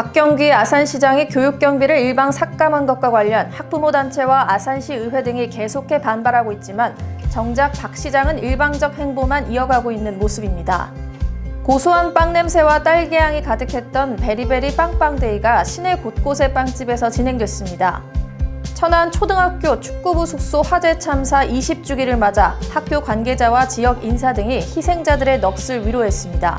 박경기 아산시장이 교육경비를 일방 삭감한 것과 관련 학부모 단체와 아산시 의회 등이 계속해 반발하고 있지만 정작 박 시장은 일방적 행보만 이어가고 있는 모습입니다. 고소한 빵 냄새와 딸기향이 가득했던 베리베리 빵빵데이가 시내 곳곳의 빵집에서 진행됐습니다. 천안 초등학교 축구부 숙소 화재 참사 20주기를 맞아 학교 관계자와 지역 인사 등이 희생자들의 넋을 위로했습니다.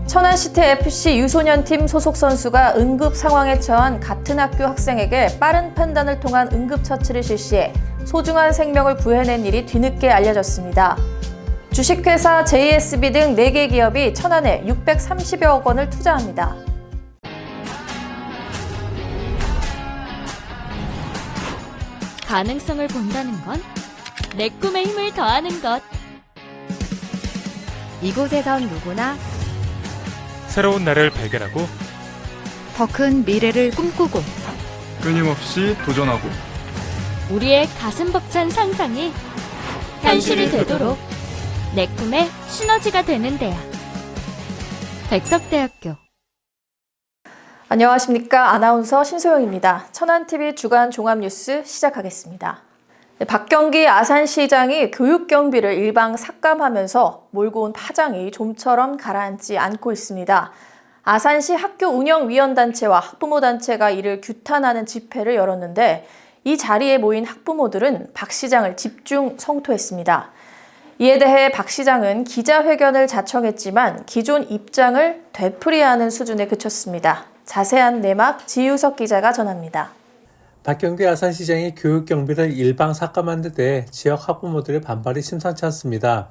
천안시티FC 유소년팀 소속 선수가 응급 상황에 처한 같은 학교 학생에게 빠른 판단을 통한 응급처치를 실시해 소중한 생명을 구해낸 일이 뒤늦게 알려졌습니다. 주식회사 JSB 등 4개 기업이 천안에 630여억 원을 투자합니다. 가능성을 본다는 건 내 꿈에 힘을 더하는 것. 이곳에선 누구나 새로운 날을 발견하고 더 큰 미래를 꿈꾸고 끊임없이 도전하고 우리의 가슴 벅찬 상상이 현실이 되도록 내 꿈의 시너지가 되는 데야. 백석대학교. 안녕하십니까. 아나운서 신소영입니다. 천안TV 주간 종합뉴스 시작하겠습니다. 박경기 아산시장이 교육경비를 일방 삭감하면서 몰고 온 파장이 좀처럼 가라앉지 않고 있습니다. 아산시 학교 운영위원단체와 학부모단체가 이를 규탄하는 집회를 열었는데 이 자리에 모인 학부모들은 박 시장을 집중 성토했습니다. 이에 대해 박 시장은 기자회견을 자청했지만 기존 입장을 되풀이하는 수준에 그쳤습니다. 자세한 내막 지유석 기자가 전합니다. 박경기 아산시장이 교육경비를 일방 삭감한 데 대해 지역 학부모들의 반발이 심상치 않습니다.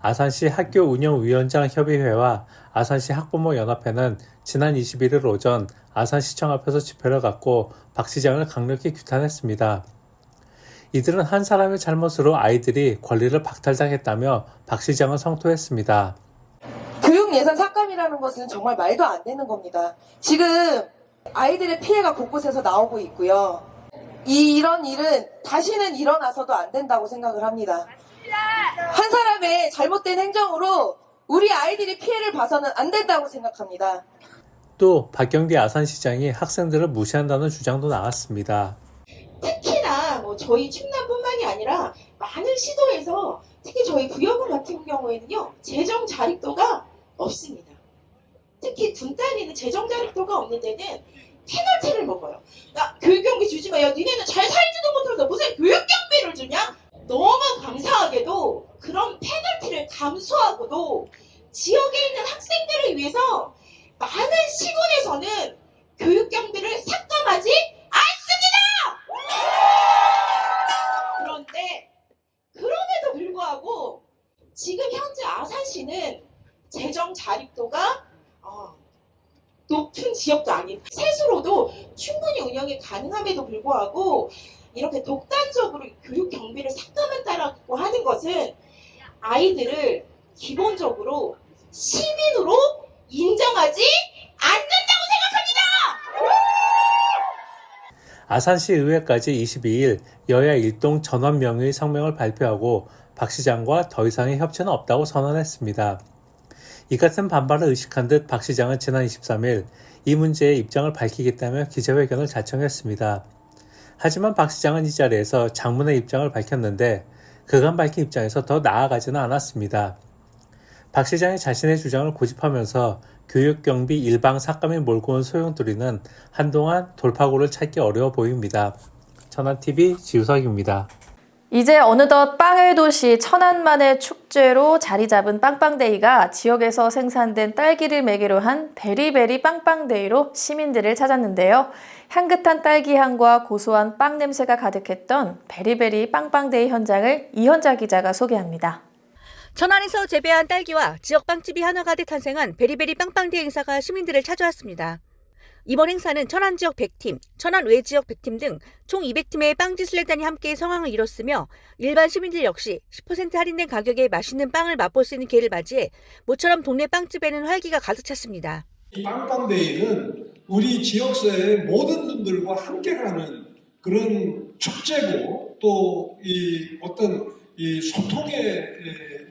아산시 학교운영위원장 협의회와 아산시 학부모연합회는 지난 21일 오전 아산시청 앞에서 집회를 갖고 박 시장을 강력히 규탄했습니다. 이들은 한 사람의 잘못으로 아이들이 권리를 박탈당했다며 박 시장을 성토했습니다. 교육 예산 삭감이라는 것은 정말 말도 안 되는 겁니다. 지금 아이들의 피해가 곳곳에서 나오고 있고요. 이런 일은 다시는 일어나서도 안 된다고 생각을 합니다. 한 사람의 잘못된 행정으로 우리 아이들이 피해를 봐서는 안 된다고 생각합니다. 또 박경기 아산시장이 학생들을 무시한다는 주장도 나왔습니다. 특히나 저희 충남뿐만이 아니라 많은 시도에서 특히 저희 구역원 같은 경우에는요, 재정 자립도가 없습니다. 특히 둔단위는 재정 자립도가 없는 데는 페널티를 먹어요. 야, 교육경비 주지 마. 야, 니네는 잘 살지도 못하면서 무슨 교육경비를 주냐? 너무 감사하게도 그런 페널티를 감수하고도 지역에 있는 학생들을 위해서 많은 시군에서는 교육경비를 삭감하지 않습니다! 그런데 그럼에도 불구하고 지금 현재 아산시는 재정 자립도가 높은 지역도 아닌 셋으로도 충분히 운영이 가능함에도 불구하고 이렇게 독단적으로 교육 경비를 삭감한다라고 하는 것은 아이들을 기본적으로 시민으로 인정하지 않는다고 생각합니다. 아산시 의회까지 22일 여야 일동 전원 명의 성명을 발표하고 박 시장과 더 이상의 협치는 없다고 선언했습니다. 이 같은 반발을 의식한 듯 박 시장은 지난 23일 이 문제에 입장을 밝히겠다며 기자회견을 자청했습니다. 하지만 박 시장은 이 자리에서 장문의 입장을 밝혔는데 그간 밝힌 입장에서 더 나아가지는 않았습니다. 박 시장이 자신의 주장을 고집하면서 교육경비 일방 삭감에 몰고 온 소용돌이는 한동안 돌파구를 찾기 어려워 보입니다. 천안TV 지우석입니다. 이제 어느덧 빵의 도시 천안만의 축제로 자리 잡은 빵빵데이가 지역에서 생산된 딸기를 매개로 한 베리베리 빵빵데이로 시민들을 찾았는데요. 향긋한 딸기 향과 고소한 빵 냄새가 가득했던 베리베리 빵빵데이 현장을 이현자 기자가 소개합니다. 천안에서 재배한 딸기와 지역 빵집이 한화가득 탄생한 베리베리 빵빵데이 행사가 시민들을 찾아왔습니다. 이번 행사는 천안 지역 100팀, 천안 외 지역 100팀 등 총 200팀의 빵지술래단이 함께 성황을 이뤘으며 일반 시민들 역시 10% 할인된 가격에 맛있는 빵을 맛볼 수 있는 기회를 맞이해 모처럼 동네 빵집에는 활기가 가득 찼습니다. 이 빵빵데이는 우리 지역사회의 모든 분들과 함께 가는 그런 축제고 또 이 어떤 이 소통의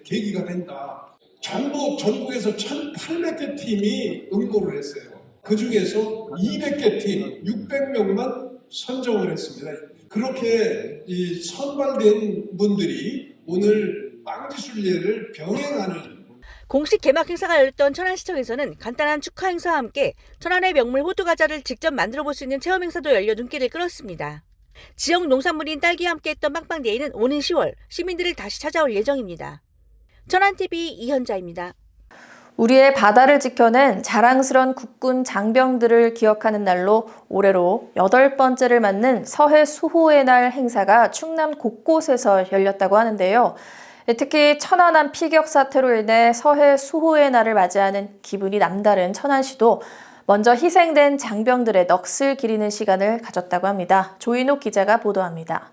계기가 된다. 전국에서 1,800개 팀이 응모를 했어요. 그 중에서 200개 팀, 600명만 선정을 했습니다. 그렇게 이 선발된 분들이 오늘 빵지순례를 병행하는 공식 개막 행사가 열렸던 천안시청에서는 간단한 축하 행사와 함께 천안의 명물 호두과자를 직접 만들어 볼 수 있는 체험 행사도 열려 눈길을 끌었습니다. 지역 농산물인 딸기와 함께했던 빵빵데이는 오는 10월 시민들을 다시 찾아올 예정입니다. 천안TV 이현자입니다. 우리의 바다를 지켜낸 자랑스런 국군 장병들을 기억하는 날로 올해로 8번째를 맞는 서해 수호의 날 행사가 충남 곳곳에서 열렸다고 하는데요. 특히 천안함 피격 사태로 인해 서해 수호의 날을 맞이하는 기분이 남다른 천안시도 먼저 희생된 장병들의 넋을 기리는 시간을 가졌다고 합니다. 조인옥 기자가 보도합니다.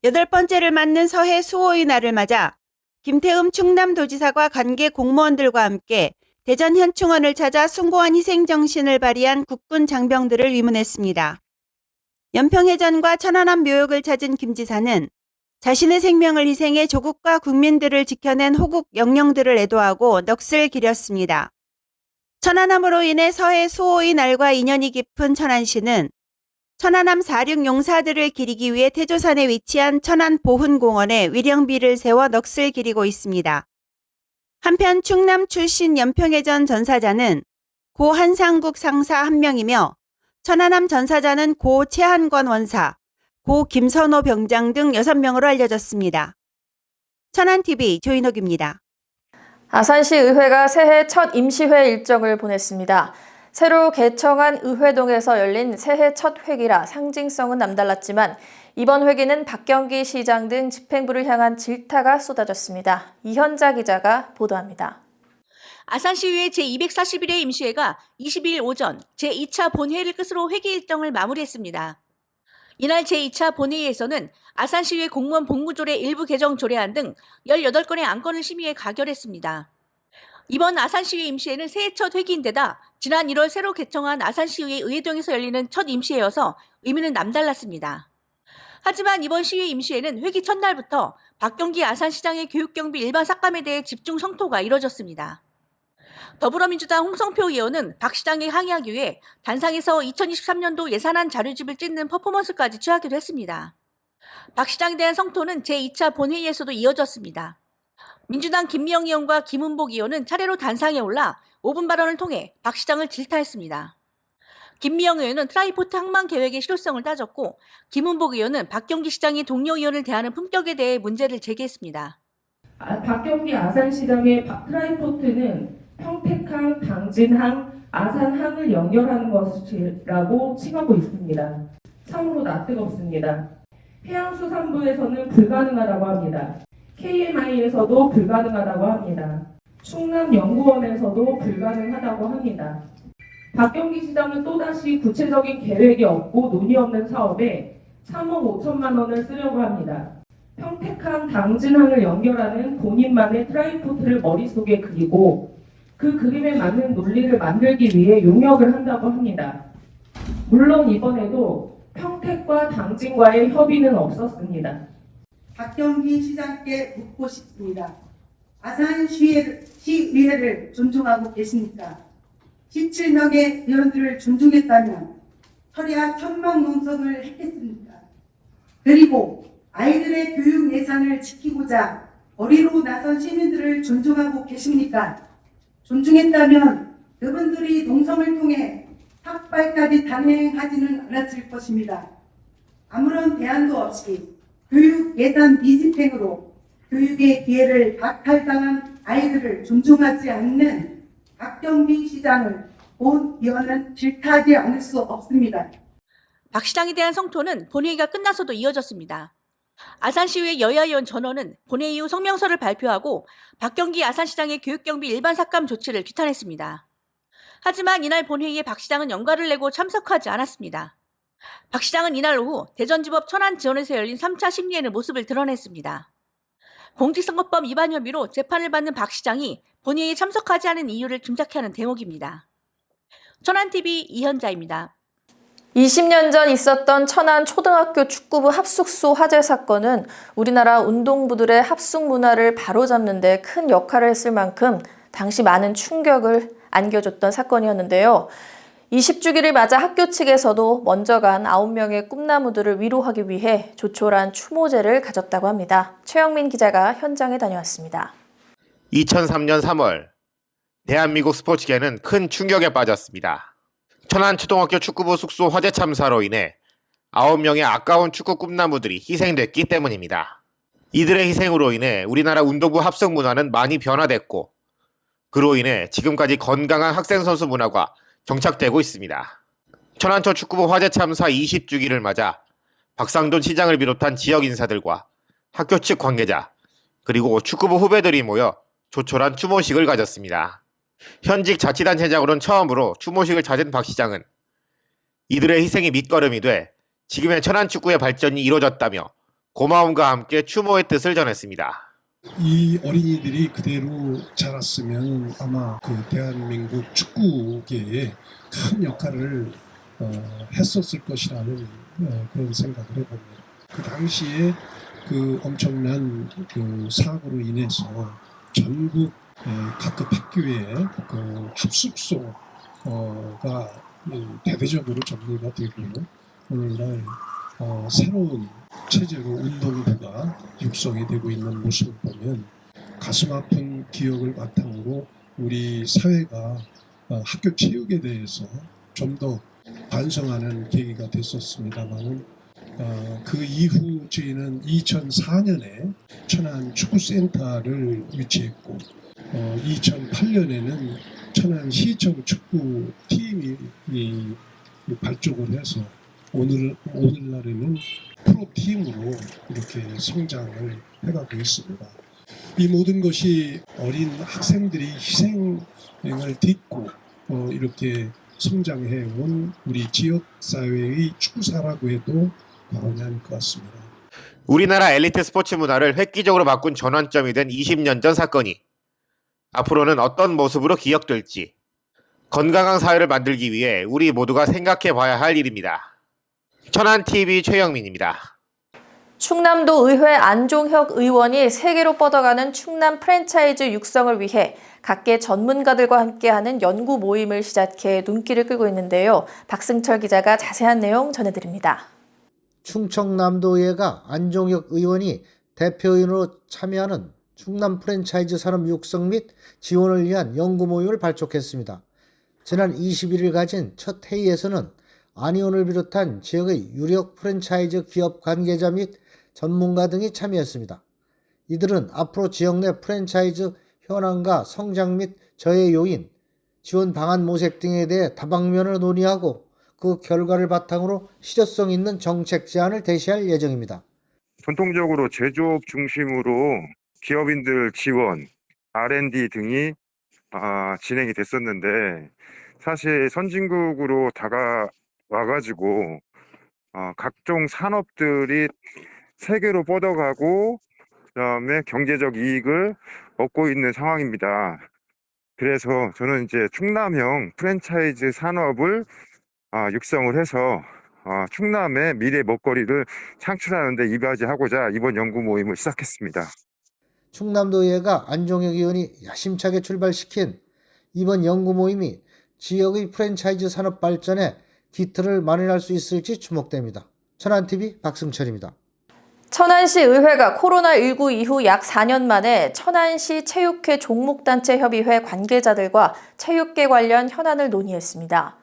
8번째를 맞는 서해 수호의 날을 맞아 김태흠 충남도지사가 관계 공무원들과 함께 대전 현충원을 찾아 숭고한 희생정신을 발휘한 국군 장병들을 위문했습니다. 연평해전과 천안함 묘역을 찾은 김 지사는 자신의 생명을 희생해 조국과 국민들을 지켜낸 호국 영령들을 애도하고 넋을 기렸습니다. 천안함으로 인해 서해 수호의 날과 인연이 깊은 천안시는 천안함 46 용사들을 기리기 위해 태조산에 위치한 천안보훈공원에 위령비를 세워 넋을 기리고 있습니다. 한편 충남 출신 연평해전 전사자는 고 한상국 상사 1명이며 천안함 전사자는 고 최한권 원사, 고 김선호 병장 등 6명으로 알려졌습니다. 천안TV 조인옥입니다. 아산시 의회가 새해 첫 임시회 일정을 보냈습니다. 새로 개청한 의회동에서 열린 새해 첫 회기라 상징성은 남달랐지만 이번 회기는 박경기 시장 등 집행부를 향한 질타가 쏟아졌습니다. 이현자 기자가 보도합니다. 아산시의회 제241회 임시회가 22일 오전 제2차 본회의를 끝으로 회기 일정을 마무리했습니다. 이날 제2차 본회의에서는 아산시의회 공무원 복무조례 일부 개정 조례안 등 18건의 안건을 심의해 가결했습니다. 이번 아산시의회 임시회는 새해 첫 회기인데다 지난 1월 새로 개청한 아산시의회 의회동에서 열리는 첫 임시회여서 의미는 남달랐습니다. 하지만 이번 시의 임시회는 회기 첫날부터 박경기 아산시장의 교육경비 일반 삭감에 대해 집중 성토가 이뤄졌습니다. 더불어민주당 홍성표 의원은 박 시장에 항의하기 위해 단상에서 2023년도 예산안 자료집을 찢는 퍼포먼스까지 취하기도 했습니다. 박 시장에 대한 성토는 제2차 본회의에서도 이어졌습니다. 민주당 김미영 의원과 김은복 의원은 차례로 단상에 올라 5분 발언을 통해 박 시장을 질타했습니다. 김미영 의원은 트라이포트 항만 계획의 실효성을 따졌고 김은복 의원은 박경기 시장이 동료 의원을 대하는 품격에 대해 문제를 제기했습니다. 박경기 아산시장의 트라이포트는 평택항, 당진항, 아산항을 연결하는 것이라고 칭하고 있습니다. 참으로 낯뜨겁습니다. 해양수산부에서는 불가능하다고 합니다. KMI에서도 불가능하다고 합니다. 충남연구원에서도 불가능하다고 합니다. 박경기 시장은 또다시 구체적인 계획이 없고 논의 없는 사업에 3억 5천만 원을 쓰려고 합니다. 평택항, 당진항을 연결하는 본인만의 트라이포트를 머릿속에 그리고 그 그림에 맞는 논리를 만들기 위해 용역을 한다고 합니다. 물론 이번에도 평택과 당진과의 협의는 없었습니다. 박경기 시장께 묻고 싶습니다. 아산시의회를 존중하고 계십니까? 17명의 의원들을 존중했다면 철야 천막농성을 했겠습니까? 그리고 아이들의 교육 예산을 지키고자 거리로 나선 시민들을 존중하고 계십니까? 존중했다면 그분들이 농성을 통해 삭발까지 단행하지는 않았을 것입니다. 아무런 대안도 없이 교육 예산 미집행으로 교육의 기회를 박탈당한 아이들을 존중하지 않는 박경기 시장을 본 의원은 질타하지 않을 수 없습니다. 박 시장에 대한 성토는 본회의가 끝나서도 이어졌습니다. 아산시의회 여야의원 전원은 본회의 후 성명서를 발표하고 박경기 아산시장의 교육경비 일반 삭감 조치를 규탄했습니다. 하지만 이날 본회의에 박 시장은 연가를 내고 참석하지 않았습니다. 박 시장은 이날 오후 대전지법 천안지원에서 열린 3차 심리에는 모습을 드러냈습니다. 공직선거법 위반 혐의로 재판을 받는 박 시장이 본회의에 참석하지 않은 이유를 짐작케 하는 대목입니다. 천안TV 이현자입니다. 20년 전 있었던 천안 초등학교 축구부 합숙소 화재 사건은 우리나라 운동부들의 합숙 문화를 바로잡는 데 큰 역할을 했을 만큼 당시 많은 충격을 안겨줬던 사건이었는데요. 20주기를 맞아 학교 측에서도 먼저 간 9명의 꿈나무들을 위로하기 위해 조촐한 추모제를 가졌다고 합니다. 최영민 기자가 현장에 다녀왔습니다. 2003년 3월 대한민국 스포츠계는 큰 충격에 빠졌습니다. 천안초등학교 축구부 숙소 화재 참사로 인해 9명의 아까운 축구 꿈나무들이 희생됐기 때문입니다. 이들의 희생으로 인해 우리나라 운동부 합성 문화는 많이 변화됐고 그로 인해 지금까지 건강한 학생 선수 문화가 정착되고 있습니다. 천안초 축구부 화재 참사 20주기를 맞아 박상돈 시장을 비롯한 지역 인사들과 학교 측 관계자 그리고 축구부 후배들이 모여 조촐한 추모식을 가졌습니다. 현직 자치단체장으로는 처음으로 추모식을 찾은 박 시장은 이들의 희생이 밑거름이 돼 지금의 천안축구의 발전이 이루어졌다며 고마움과 함께 추모의 뜻을 전했습니다. 이 어린이들이 그대로 자랐으면 아마 그 대한민국 축구계에 큰 역할을 했었을 것이라는 그런 생각을 해봅니다. 그 당시에 그 엄청난 그 사고로 인해서 전국 각급 학교에 그 합숙소가 대대적으로 정리가 되고 오늘날 새로운 체제로 운동부가 육성이 되고 있는 모습을 보면 가슴 아픈 기억을 바탕으로 우리 사회가 학교 체육에 대해서 좀 더 반성하는 계기가 됐었습니다만 그 이후 저희는 2004년에 천안 축구센터를 유치했고 2008년에는 천안시청 축구팀이 발족을 해서 오늘날에는 프로팀으로 이렇게 성장을 해가고 있습니다. 이 모든 것이 어린 학생들이 희생을 딛고 이렇게 성장해온 우리 지역사회의 축구사라고 해도 과언이 아닐 것 같습니다. 우리나라 엘리트 스포츠 문화를 획기적으로 바꾼 전환점이 된 20년 전 사건이 앞으로는 어떤 모습으로 기억될지 건강한 사회를 만들기 위해 우리 모두가 생각해 봐야 할 일입니다. 천안TV 최영민입니다. 충남도 의회 안종혁 의원이 세계로 뻗어가는 충남 프랜차이즈 육성을 위해 각계 전문가들과 함께하는 연구 모임을 시작해 눈길을 끌고 있는데요. 박승철 기자가 자세한 내용 전해드립니다. 충청남도의회가 안종혁 의원이 대표인으로 참여하는 충남 프랜차이즈 산업 육성 및 지원을 위한 연구 모임을 발족했습니다. 지난 21일 가진 첫 회의에서는 안 의원을 비롯한 지역의 유력 프랜차이즈 기업 관계자 및 전문가 등이 참여했습니다. 이들은 앞으로 지역 내 프랜차이즈 현황과 성장 및 저해 요인, 지원 방안 모색 등에 대해 다방면을 논의하고 그 결과를 바탕으로 실효성 있는 정책 제안을 제시할 예정입니다. 전통적으로 제조업 중심으로 기업인들 지원, R&D 등이 진행이 됐었는데 사실 선진국으로 다가와가지고 각종 산업들이 세계로 뻗어가고 그다음에 경제적 이익을 얻고 있는 상황입니다. 그래서 저는 이제 충남형 프랜차이즈 산업을 육성을 해서 충남의 미래 먹거리를 창출하는 데 이바지하고자 이번 연구 모임을 시작했습니다. 충남도의회가 안종혁 의원이 야심차게 출발시킨 이번 연구 모임이 지역의 프랜차이즈 산업 발전에 기틀을 마련할 수 있을지 주목됩니다. 천안TV 박승철입니다. 천안시 의회가 코로나19 이후 약 4년 만에 천안시 체육회 종목단체협의회 관계자들과 체육계 관련 현안을 논의했습니다.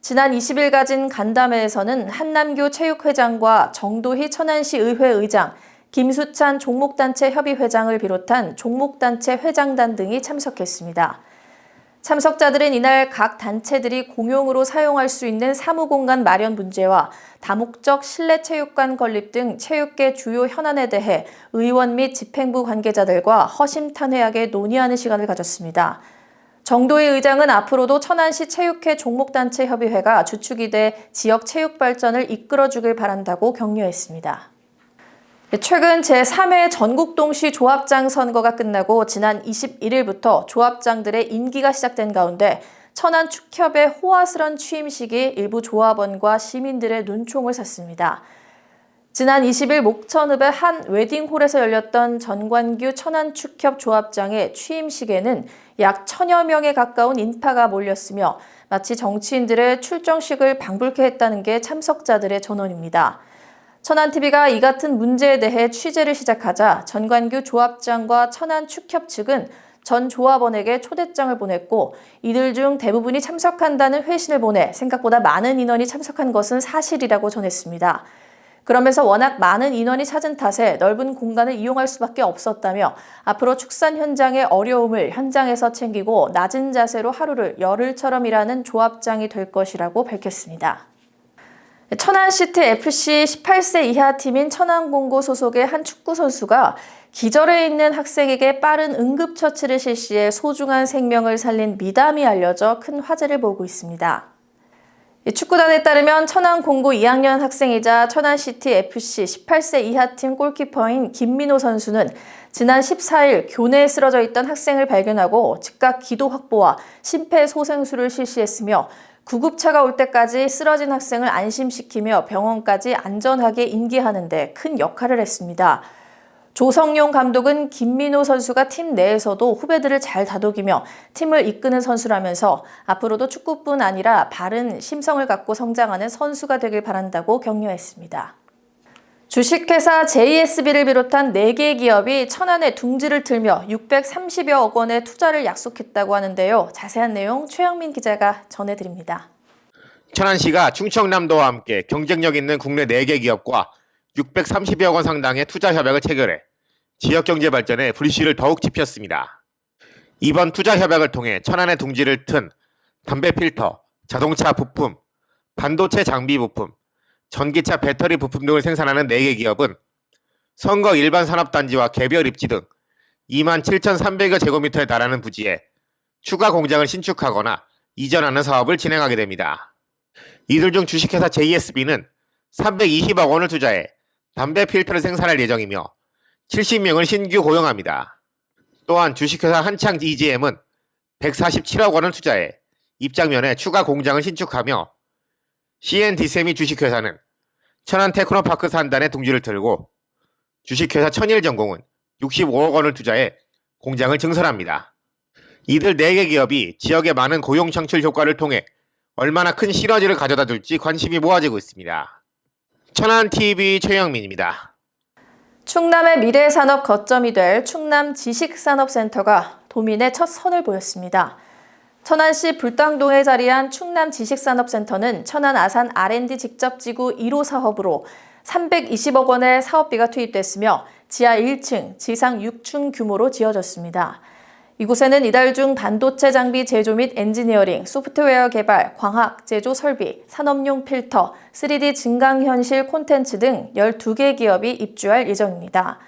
지난 20일 가진 간담회에서는 한남교 체육회장과 정도희 천안시 의회 의장, 김수찬 종목단체 협의회장을 비롯한 종목단체 회장단 등이 참석했습니다. 참석자들은 이날 각 단체들이 공용으로 사용할 수 있는 사무공간 마련 문제와 다목적 실내체육관 건립 등 체육계 주요 현안에 대해 의원 및 집행부 관계자들과 허심탄회하게 논의하는 시간을 가졌습니다. 정도희 의장은 앞으로도 천안시 체육회 종목단체 협의회가 주축이 돼 지역 체육 발전을 이끌어주길 바란다고 격려했습니다. 최근 제3회 전국동시 조합장 선거가 끝나고 지난 21일부터 조합장들의 임기가 시작된 가운데 천안축협의 호화스런 취임식이 일부 조합원과 시민들의 눈총을 샀습니다. 지난 20일 목천읍의 한 웨딩홀에서 열렸던 전관규 천안축협 조합장의 취임식에는 약 1000여 명에 가까운 인파가 몰렸으며 마치 정치인들의 출정식을 방불케 했다는 게 참석자들의 전언입니다. 천안TV가 이 같은 문제에 대해 취재를 시작하자 전관규 조합장과 천안축협 측은 전 조합원에게 초대장을 보냈고 이들 중 대부분이 참석한다는 회신을 보내 생각보다 많은 인원이 참석한 것은 사실이라고 전했습니다. 그러면서 워낙 많은 인원이 찾은 탓에 넓은 공간을 이용할 수밖에 없었다며 앞으로 축산 현장의 어려움을 현장에서 챙기고 낮은 자세로 하루를 열흘처럼 일하는 조합장이 될 것이라고 밝혔습니다. 천안시티 FC 18세 이하 팀인 천안공고 소속의 한 축구 선수가 기절해 있는 학생에게 빠른 응급처치를 실시해 소중한 생명을 살린 미담이 알려져 큰 화제를 보고 있습니다. 축구단에 따르면 천안공고 2학년 학생이자 천안시티 FC 18세 이하 팀 골키퍼인 김민호 선수는 지난 14일 교내에 쓰러져 있던 학생을 발견하고 즉각 기도 확보와 심폐소생술을 실시했으며 구급차가 올 때까지 쓰러진 학생을 안심시키며 병원까지 안전하게 인계하는 데 큰 역할을 했습니다. 조성용 감독은 김민호 선수가 팀 내에서도 후배들을 잘 다독이며 팀을 이끄는 선수라면서 앞으로도 축구뿐 아니라 바른 심성을 갖고 성장하는 선수가 되길 바란다고 격려했습니다. 주식회사 JSB를 비롯한 4개 기업이 천안에 둥지를 틀며 630여억 원의 투자를 약속했다고 하는데요. 자세한 내용 최영민 기자가 전해드립니다. 천안시가 충청남도와 함께 경쟁력 있는 국내 4개 기업과 630여억 원 상당의 투자 협약을 체결해 지역경제 발전에 불씨를 더욱 지폈습니다. 이번 투자 협약을 통해 천안의 둥지를 튼 담배 필터, 자동차 부품, 반도체 장비 부품, 전기차 배터리 부품 등을 생산하는 4개 기업은 선거 일반 산업단지와 개별 입지 등 27,300여 제곱미터에 달하는 부지에 추가 공장을 신축하거나 이전하는 사업을 진행하게 됩니다. 이들 중 주식회사 JSB는 320억 원을 투자해 담배 필터를 생산할 예정이며 70명을 신규 고용합니다. 또한 주식회사 한창 EGM은 147억 원을 투자해 입장면에 추가 공장을 신축하며 CN디세미 주식회사는 천안 테크노파크 산단에 둥지를 틀고 주식회사 천일전공은 65억 원을 투자해 공장을 증설합니다. 이들 4개 기업이 지역의 많은 고용 창출 효과를 통해 얼마나 큰 시너지를 가져다 줄지 관심이 모아지고 있습니다. 천안TV 최영민입니다. 충남의 미래산업 거점이 될 충남 지식산업센터가 도민의 첫 선을 보였습니다. 천안시 불당동에 자리한 충남 지식산업센터는 천안 아산 R&D 직접지구 1호 사업으로 320억 원의 사업비가 투입됐으며 지하 1층, 지상 6층 규모로 지어졌습니다. 이곳에는 이달 중 반도체 장비 제조 및 엔지니어링, 소프트웨어 개발, 광학, 제조 설비, 산업용 필터, 3D 증강현실 콘텐츠 등 12개 기업이 입주할 예정입니다.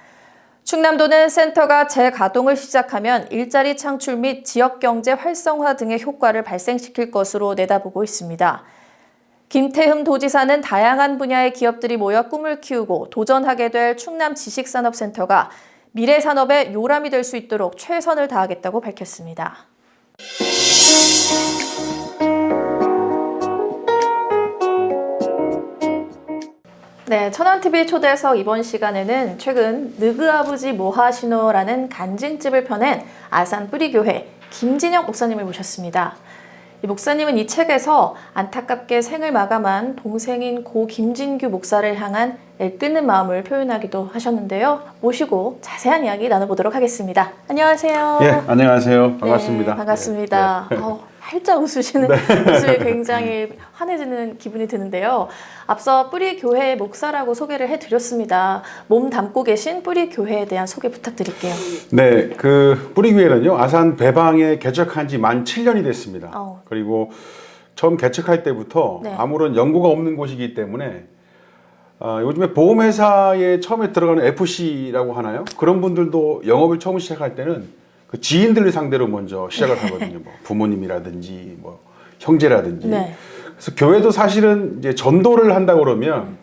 충남도는 센터가 재가동을 시작하면 일자리 창출 및 지역경제 활성화 등의 효과를 발생시킬 것으로 내다보고 있습니다. 김태흠 도지사는 다양한 분야의 기업들이 모여 꿈을 키우고 도전하게 될 충남 지식산업센터가 미래 산업의 요람이 될 수 있도록 최선을 다하겠다고 밝혔습니다. 네, 천안TV 초대석 이번 시간에는 최근 느그 아버지 뭐하시노라는 간증집을 펴낸 아산 뿌리교회 김진영 목사님을 모셨습니다. 이 목사님은 이 책에서 안타깝게 생을 마감한 동생인 고 김진규 목사를 향한 애끓는 마음을 표현하기도 하셨는데요. 모시고 자세한 이야기 나눠보도록 하겠습니다. 안녕하세요. 예, 안녕하세요. 반갑습니다. 네, 반갑습니다. 네. 활짝 웃으시는 모습이 굉장히 환해지는 기분이 드는데요. 앞서 뿌리교회 목사라고 소개를 해드렸습니다. 몸 담고 계신 뿌리교회에 대한 소개 부탁드릴게요. 네, 그 뿌리교회는요, 아산 배방에 개척한 지 만 7년이 됐습니다. 그리고 처음 개척할 때부터 아무런 연고가 없는 곳이기 때문에 요즘에 보험회사에 처음에 들어가는 FC라고 하나요? 그런 분들도 영업을 처음 시작할 때는 그 지인들을 상대로 먼저 시작을 하거든요. 뭐 부모님이라든지 뭐 형제라든지. 그래서 교회도 사실은 이제 전도를 한다 그러면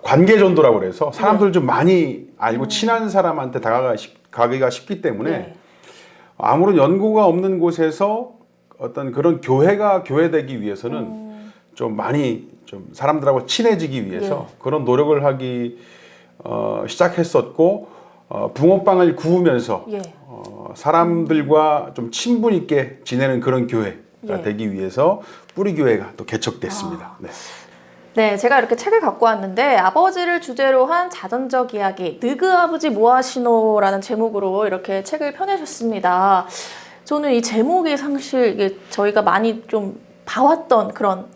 관계 전도라고 그래서 사람들 좀 많이 알고 친한 사람한테 다가가기가 쉽기 때문에 아무런 연고가 없는 곳에서 어떤 그런 교회가 교회되기 위해서는 좀 많이 좀 사람들하고 친해지기 위해서 그런 노력을 하기 시작했었고 붕어빵을 구우면서 사람들과 좀 친분 있게 지내는 그런 교회 예. 되기 위해서 뿌리교회가 또 개척됐습니다. 네. 네, 제가 이렇게 책을 갖고 왔는데 아버지를 주제로 한 자전적 이야기 느그 아버지 모아시노라는 제목으로 이렇게 책을 펴내셨습니다. 저는 이 제목이 사실 이게 저희가 많이 좀 봐왔던 그런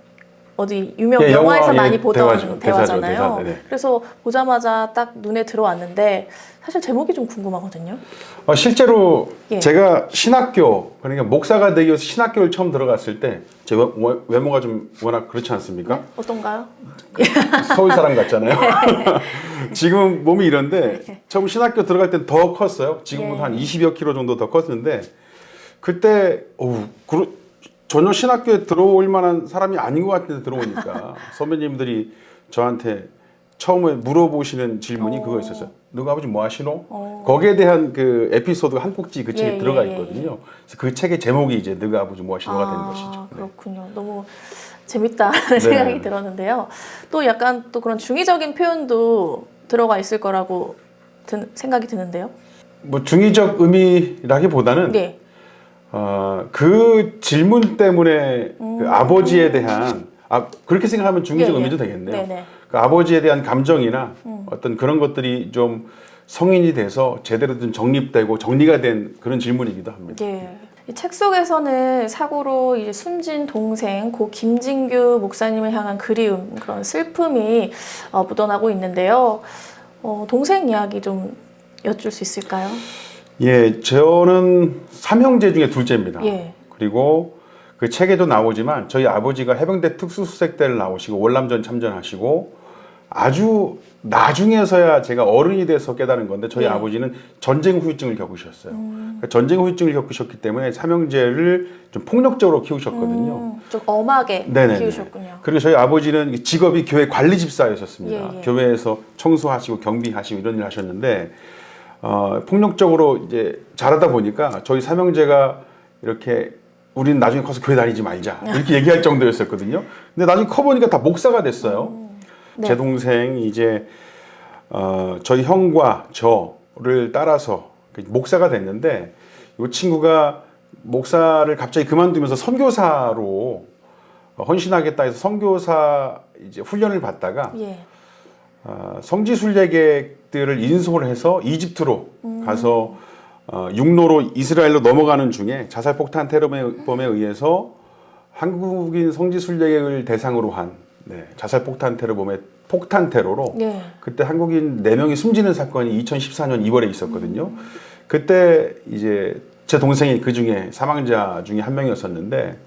어디 유명 예, 영화에서 영화, 많이 예, 보던 대사죠, 대화잖아요. 대사, 네. 그래서 보자마자 딱 눈에 들어왔는데 사실 제목이 좀 궁금하거든요. 실제로 예. 제가 신학교, 그러니까 목사가 되기 위해서 신학교를 처음 들어갔을 때 제 외모가 좀 워낙 그렇지 않습니까? 네? 어떤가요? 서울 사람 같잖아요. 지금 몸이 이런데 처음 신학교 들어갈 땐 더 컸어요. 지금은 예. 한 20여 킬로 정도 더 컸는데 그때 전혀 신학교에 들어올 만한 사람이 아닌 것 같은데 들어오니까 선배님들이 저한테 처음에 물어보시는 질문이 그거였었어요. 누가 아버지 뭐 하시노? 거기에 대한 그 에피소드가 한 꼭지 그 책에 들어가 있거든요. 그래서 그 책의 제목이 이제 누가 아버지 뭐 하시노가 되는 것이죠. 그렇군요. 너무 재밌다는 생각이 들었는데요. 또 약간 또 그런 중의적인 표현도 들어가 있을 거라고 생각이 드는데요. 뭐 중의적 의미라기보다는 네. 그 질문 때문에 그 아버지에 대한 그렇게 생각하면 중의적 의미도 되겠네요. 네네. 그 아버지에 대한 감정이나 어떤 그런 것들이 좀 성인이 돼서 제대로 좀 정립되고 정리가 된 그런 질문이기도 합니다. 예. 이 책 속에서는 사고로 이제 숨진 동생 고 김진규 목사님을 향한 그리움, 그런 슬픔이 묻어나고 있는데요. 동생 이야기 좀 여쭐 수 있을까요? 예, 저는 3형제 중에 둘째입니다. 예. 그리고 그 책에도 나오지만 저희 아버지가 해병대 특수수색대를 나오시고 월남전 참전하시고 아주 나중에서야 제가 어른이 돼서 깨달은 건데 저희 아버지는 전쟁 후유증을 겪으셨어요. 그러니까 전쟁 후유증을 겪으셨기 때문에 삼형제를 좀 폭력적으로 키우셨거든요. 좀 엄하게 네네네. 키우셨군요. 그리고 저희 아버지는 직업이 교회 관리 집사였었습니다. 예. 교회에서 청소하시고 경비하시고 이런 일 하셨는데 폭력적으로 이제 자라다 보니까 저희 삼형제가 이렇게 우리는 나중에 커서 교회 다니지 말자 이렇게 얘기할 정도였었거든요. 근데 나중에 커 보니까 다 목사가 됐어요. 네. 제 동생이 이제 저희 형과 저를 따라서 목사가 됐는데 이 친구가 목사를 갑자기 그만두면서 선교사로 헌신하겠다 해서 선교사 이제 훈련을 받다가 예. 성지순례객들을 인솔해서 이집트로 가서 육로로 이스라엘로 넘어가는 중에 자살폭탄 테러범에 의해서 한국인 성지순례객을 대상으로 한 자살폭탄 테러범의 폭탄 테러로 그때 한국인 4명이 숨지는 사건이 2014년 2월에 있었거든요. 그때 이제 제 동생이 그 중에 사망자 중에 한 명이었었는데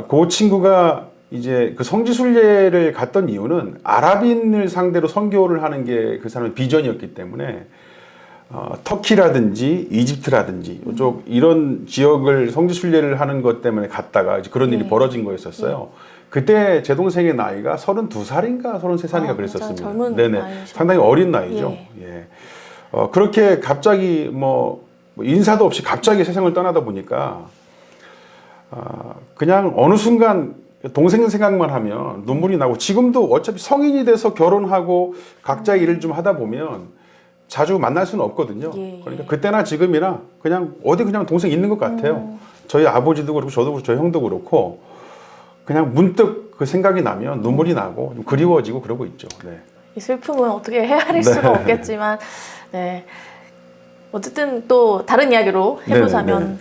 그 친구가 이제 그 성지순례를 갔던 이유는 아랍인을 상대로 선교를 하는 게 그 사람의 비전이었기 때문에 터키라든지 이집트라든지 이쪽 이런 지역을 성지순례를 하는 것 때문에 갔다가 이제 그런 일이 벌어진 거였었어요. 그때 제 동생의 나이가 32살인가 33살인가 그랬었습니다. 젊은 네네, 나이시죠. 상당히 어린 나이죠. 예. 그렇게 갑자기 뭐 인사도 없이 갑자기 세상을 떠나다 보니까 그냥 어느 순간 동생 생각만 하면 눈물이 나고 지금도 어차피 성인이 돼서 결혼하고 각자 일을 좀 하다 보면 자주 만날 수는 없거든요. 그러니까 그때나 지금이나 그냥 어디 그냥 동생 있는 것 같아요. 저희 아버지도 그렇고 저도 그렇고 저희 형도 그렇고 그냥 문득 그 생각이 나면 눈물이 나고 좀 그리워지고 그러고 있죠. 네. 이 슬픔은 어떻게 헤아릴 수가 없겠지만, 네. 어쨌든 또 다른 이야기로 해보자면 네네.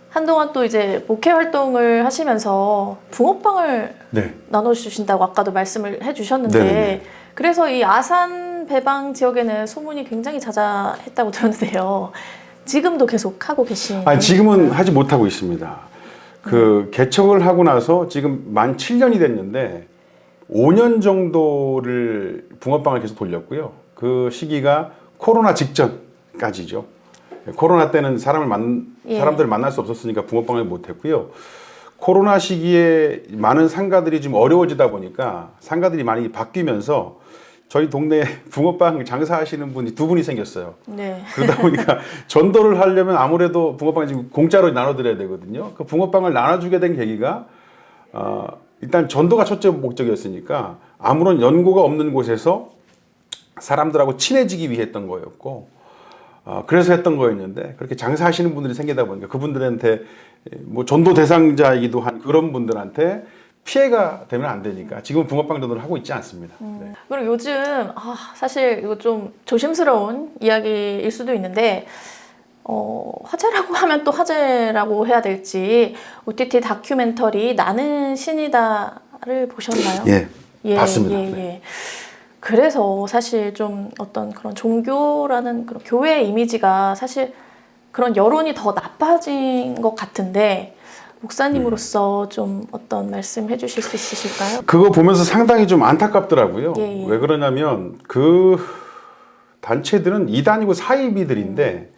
한동안 또 이제 목회 활동을 하시면서 붕어빵을 나눠주신다고 아까도 말씀을 해주셨는데 네네. 그래서 이 아산 배방 지역에는 소문이 굉장히 자자했다고 들었는데요. 지금도 계속 하고 계신? 지금은 하지 못하고 있습니다. 그 개척을 하고 나서 지금 만 7년이 됐는데 5년 정도를 붕어빵을 계속 돌렸고요. 그 시기가 코로나 직전까지죠. 코로나 때는 사람들을 만날 수 없었으니까 붕어빵을 못했고요. 코로나 시기에 많은 상가들이 좀 어려워지다 보니까 상가들이 많이 바뀌면서 저희 동네에 붕어빵 장사하시는 분이 2분이 생겼어요. 네. 그러다 보니까 전도를 하려면 아무래도 붕어빵을 지금 공짜로 나눠드려야 되거든요. 그 붕어빵을 나눠주게 된 계기가 일단 전도가 첫째 목적이었으니까 아무런 연고가 없는 곳에서 사람들하고 친해지기 위해 했던 거였고 그래서 했던 거였는데 그렇게 장사하시는 분들이 생기다 보니까 그분들한테 뭐 전도 대상자이기도 한 그런 분들한테 피해가 되면 안 되니까 지금 붕어빵 전도를 하고 있지 않습니다. 네. 그리고 요즘 사실 이거 좀 조심스러운 이야기일 수도 있는데 화제라고 하면 또 화제라고 해야 될지 OTT 다큐멘터리 나는 신이다를 보셨나요? 예, 봤습니다. 네. 그래서 사실 좀 어떤 그런 종교라는 그런 교회의 이미지가 사실 그런 여론이 더 나빠진 것 같은데 목사님으로서 좀 어떤 말씀 해주실 수 있으실까요? 그거 보면서 상당히 좀 안타깝더라고요. 예. 왜 그러냐면 그 단체들은 이단이고 사이비들인데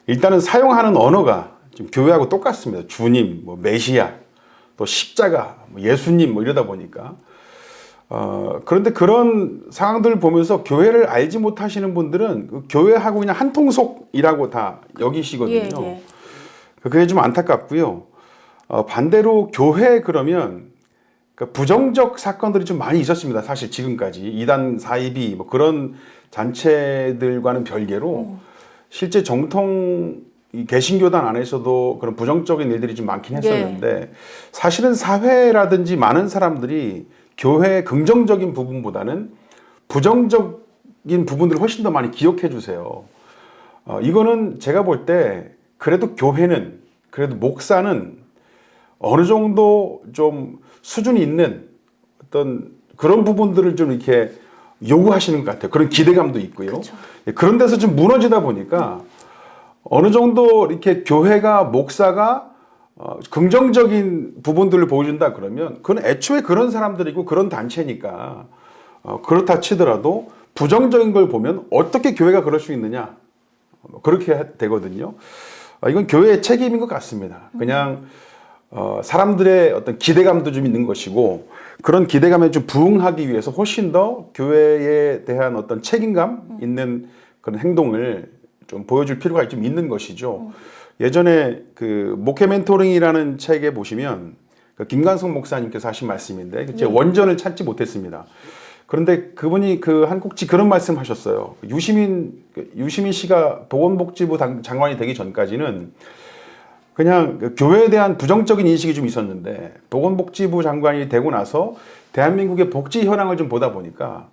일단은 사용하는 언어가 지금 교회하고 똑같습니다. 주님, 뭐 메시아, 또 십자가, 뭐 예수님 뭐 이러다 보니까 그런데 그런 상황들을 보면서 교회를 알지 못하시는 분들은 그 교회하고 그냥 한통속이라고 다 여기시거든요. 예. 그게 좀 안타깝고요. 반대로 교회 그러면 부정적 사건들이 좀 많이 있었습니다. 사실 지금까지 이단 사이비 뭐 그런 단체들과는 별개로 실제 정통 개신교단 안에서도 그런 부정적인 일들이 좀 많긴 했었는데 사실은 사회라든지 많은 사람들이 교회의 긍정적인 부분보다는 부정적인 부분들을 훨씬 더 많이 기억해 주세요. 이거는 제가 볼 때 그래도 교회는 그래도 목사는 어느 정도 좀 수준이 있는 어떤 그런 부분들을 좀 이렇게 요구하시는 것 같아요. 그런 기대감도 있고요. 그렇죠. 그런 데서 좀 무너지다 보니까 어느 정도 이렇게 교회가 목사가 긍정적인 부분들을 보여준다 그러면 그건 애초에 그런 사람들이고 그런 단체니까 그렇다 치더라도 부정적인 걸 보면 어떻게 교회가 그럴 수 있느냐 그렇게 되거든요. 이건 교회의 책임인 것 같습니다. 그냥 사람들의 어떤 기대감도 좀 있는 것이고 그런 기대감에 좀 부응하기 위해서 훨씬 더 교회에 대한 어떤 책임감 있는 그런 행동을 좀 보여줄 필요가 좀 있는 것이죠. 예전에 그 목회 멘토링이라는 책에 보시면 그 김관성 목사님께서 하신 말씀인데 제가 원전을 찾지 못했습니다. 그런데 그분이 그 한 꼭지 그런 말씀 하셨어요. 유시민 씨가 보건복지부 장관이 되기 전까지는 그냥 그 교회에 대한 부정적인 인식이 좀 있었는데 보건복지부 장관이 되고 나서 대한민국의 복지 현황을 좀 보다 보니까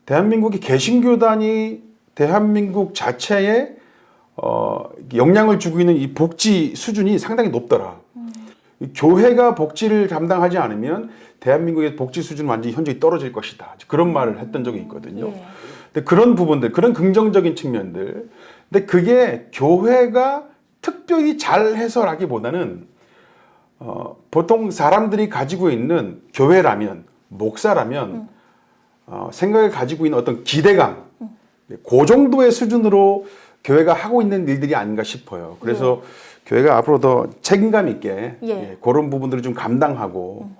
대한민국의 개신교단이 대한민국 자체에 영향을 주고 있는 이 복지 수준이 상당히 높더라. 교회가 복지를 감당하지 않으면 대한민국의 복지 수준은 완전히 현저히 떨어질 것이다. 그런 말을 했던 적이 있거든요. 근데 그런 부분들, 그런 긍정적인 측면들. 근데 그게 교회가 특별히 잘 해서라기보다는 보통 사람들이 가지고 있는 교회라면, 목사라면 생각을 가지고 있는 어떤 기대감, 그 정도의 수준으로 교회가 하고 있는 일들이 아닌가 싶어요. 그래서 교회가 앞으로 더 책임감 있게 그런 부분들을 좀 감당하고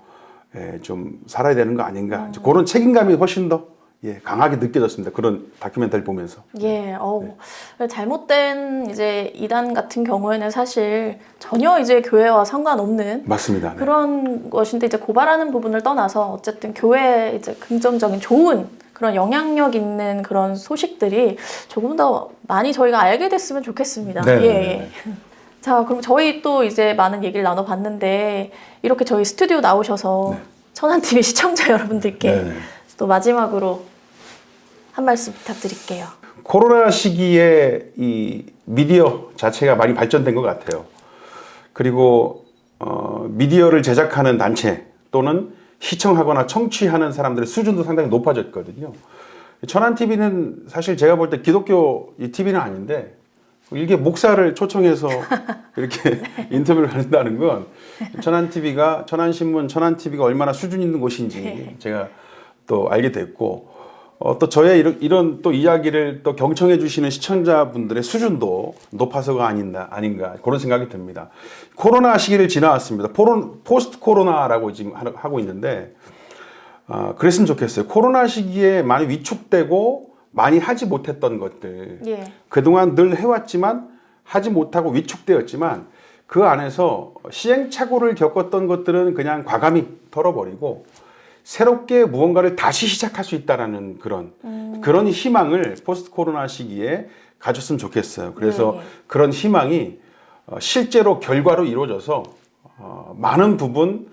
좀 살아야 되는 거 아닌가. 그런 책임감이 훨씬 더 강하게 느껴졌습니다. 그런 다큐멘터리 보면서. 잘못된 이제 이단 같은 경우에는 사실 전혀 이제 교회와 상관없는 맞습니다. 그런 것인데 이제 고발하는 부분을 떠나서 어쨌든 교회에 이제 긍정적인 좋은 그런 영향력 있는 그런 소식들이 조금 더 많이 저희가 알게 됐으면 좋겠습니다. 자, 그럼 저희 또 이제 많은 얘기를 나눠봤는데 이렇게 저희 스튜디오 나오셔서 천안TV 시청자 여러분들께 또 마지막으로 한 말씀 부탁드릴게요. 코로나 시기에 이 미디어 자체가 많이 발전된 것 같아요. 그리고 미디어를 제작하는 단체 또는 시청하거나 청취하는 사람들의 수준도 상당히 높아졌거든요. 천안TV는 사실 제가 볼 때 기독교 TV는 아닌데 이게 목사를 초청해서 이렇게 인터뷰를 한다는 건 천안TV가, 천안신문, 천안TV가 얼마나 수준 있는 곳인지 제가 또 알게 됐고 또 저의 이런 또 이야기를 또 경청해 주시는 시청자분들의 수준도 높아서가 아닌가 그런 생각이 듭니다. 코로나 시기를 지나왔습니다. 포스트 코로나라고 지금 하고 있는데 그랬으면 좋겠어요. 코로나 시기에 많이 위축되고 많이 하지 못했던 것들 그동안 늘 해왔지만 하지 못하고 위축되었지만 그 안에서 시행착오를 겪었던 것들은 그냥 과감히 털어버리고 새롭게 무언가를 다시 시작할 수 있다는 그런 희망을 포스트 코로나 시기에 가졌으면 좋겠어요. 그래서 그런 희망이 실제로 결과로 이루어져서 많은 부분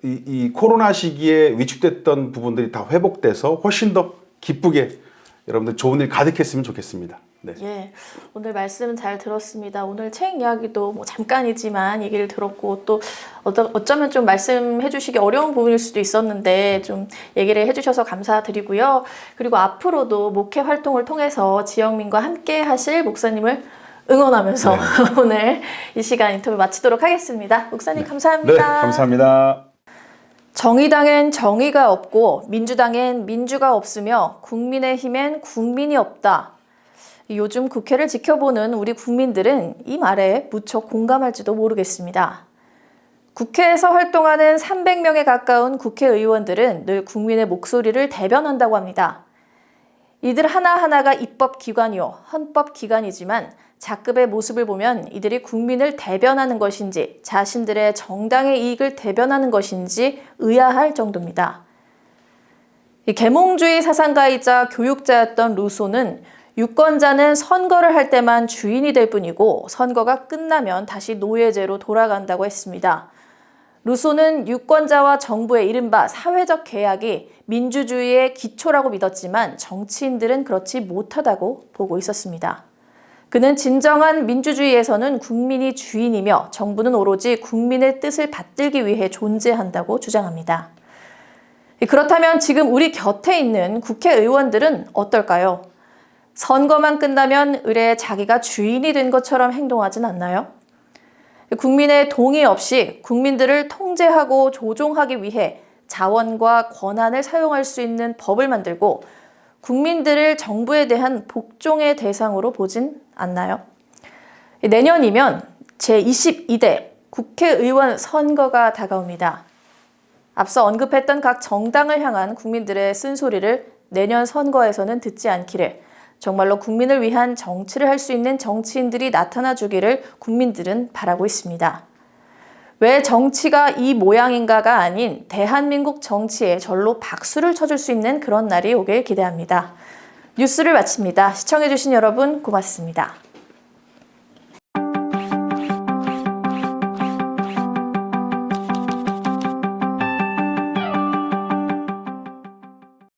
이 코로나 시기에 위축됐던 부분들이 다 회복돼서 훨씬 더 기쁘게 여러분들 좋은 일 가득했으면 좋겠습니다. 네. 예, 오늘 말씀 잘 들었습니다. 오늘 책 이야기도 뭐 잠깐이지만 얘기를 들었고 또 어쩌면 좀 말씀해 주시기 어려운 부분일 수도 있었는데 좀 얘기를 해주셔서 감사드리고요. 그리고 앞으로도 목회 활동을 통해서 지영민과 함께 하실 목사님을 응원하면서 오늘 이 시간 인터뷰 마치도록 하겠습니다. 목사님 감사합니다. 네, 감사합니다. 정의당엔 정의가 없고 민주당엔 민주가 없으며 국민의힘엔 국민이 없다. 요즘 국회를 지켜보는 우리 국민들은 이 말에 무척 공감할지도 모르겠습니다. 국회에서 활동하는 300명에 가까운 국회의원들은 늘 국민의 목소리를 대변한다고 합니다. 이들 하나하나가 입법기관이요, 헌법기관이지만 자급의 모습을 보면 이들이 국민을 대변하는 것인지 자신들의 정당의 이익을 대변하는 것인지 의아할 정도입니다. 계몽주의 사상가이자 교육자였던 루소는 유권자는 선거를 할 때만 주인이 될 뿐이고 선거가 끝나면 다시 노예제로 돌아간다고 했습니다. 루소는 유권자와 정부의 이른바 사회적 계약이 민주주의의 기초라고 믿었지만 정치인들은 그렇지 못하다고 보고 있었습니다. 그는 진정한 민주주의에서는 국민이 주인이며 정부는 오로지 국민의 뜻을 받들기 위해 존재한다고 주장합니다. 그렇다면 지금 우리 곁에 있는 국회의원들은 어떨까요? 선거만 끝나면 의례 자기가 주인이 된 것처럼 행동하진 않나요? 국민의 동의 없이 국민들을 통제하고 조종하기 위해 자원과 권한을 사용할 수 있는 법을 만들고 국민들을 정부에 대한 복종의 대상으로 보진 않나요? 내년이면 제22대 국회의원 선거가 다가옵니다. 앞서 언급했던 각 정당을 향한 국민들의 쓴소리를 내년 선거에서는 듣지 않기를, 정말로 국민을 위한 정치를 할 수 있는 정치인들이 나타나 주기를 국민들은 바라고 있습니다. 왜 정치가 이 모양인가가 아닌 대한민국 정치에 절로 박수를 쳐줄 수 있는 그런 날이 오길 기대합니다. 뉴스를 마칩니다. 시청해주신 여러분 고맙습니다.